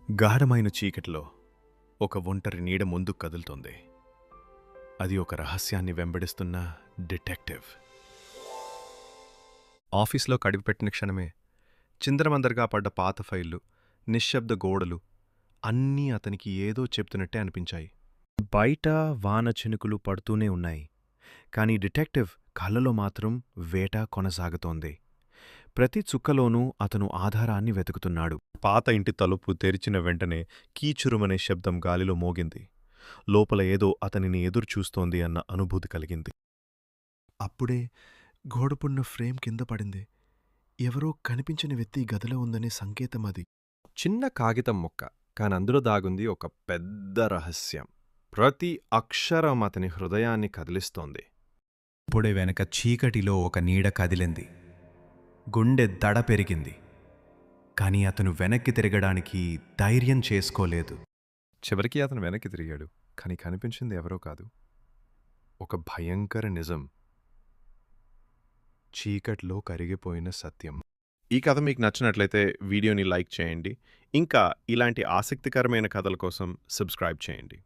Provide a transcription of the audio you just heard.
గాఢమైన చీకటిలో ఒక ఒంటరి నీడ ముందుకు కదులుతోంది. అది ఒక రహస్యాన్ని వెంబడిస్తున్న డిటెక్టివ్. ఆఫీస్లో కడుగుపెట్టిన క్షణమే చిందరమందరగా పడ్డ పాత ఫైళ్లు, నిశ్శబ్ద గోడలు అన్నీ అతనికి ఏదో చెప్తున్నట్టే అనిపించాయి. బయట వాన చినుకులు పడుతూనే ఉన్నాయి, కాని డిటెక్టివ్ కళ్ళలో మాత్రం వేట కొనసాగుతోంది. ప్రతి చుక్కలోనూ అతను ఆధారాన్ని వెతుకుతున్నాడు. పాత ఇంటి తలుపు తెరిచిన వెంటనే కీచురుమనే శబ్దం గాలిలో మోగింది. లోపల ఏదో అతనిని ఎదురుచూస్తోంది అన్న అనుభూతి కలిగింది. అప్పుడే గోడపున్న ఫ్రేమ్ కింద పడింది. ఎవరో కనిపించని వ్యక్తి గదిలో ఉందనే సంకేతం అది. చిన్న కాగితం ముక్క, కానందులో దాగుంది ఒక పెద్ద రహస్యం. ప్రతి అక్షరం అతని హృదయాన్ని కదిలిస్తోంది. అప్పుడే వెనక చీకటిలో ఒక నీడ కదిలింది. గుండె దడ పెరిగింది. కాని అతను వెనక్కి తిరగడానికి ధైర్యం చేసుకోలేదు. చివరికి అతను వెనక్కి తిరిగాడు, కాని కనిపించింది ఎవరో కాదు, ఒక భయంకర నిజం. చీకట్లో కరిగిపోయిన సత్యం. ఈ కథ మీకు నచ్చినట్లయితే వీడియోని లైక్ చేయండి. ఇంకా ఇలాంటి ఆసక్తికరమైన కథల కోసం సబ్స్క్రైబ్ చేయండి.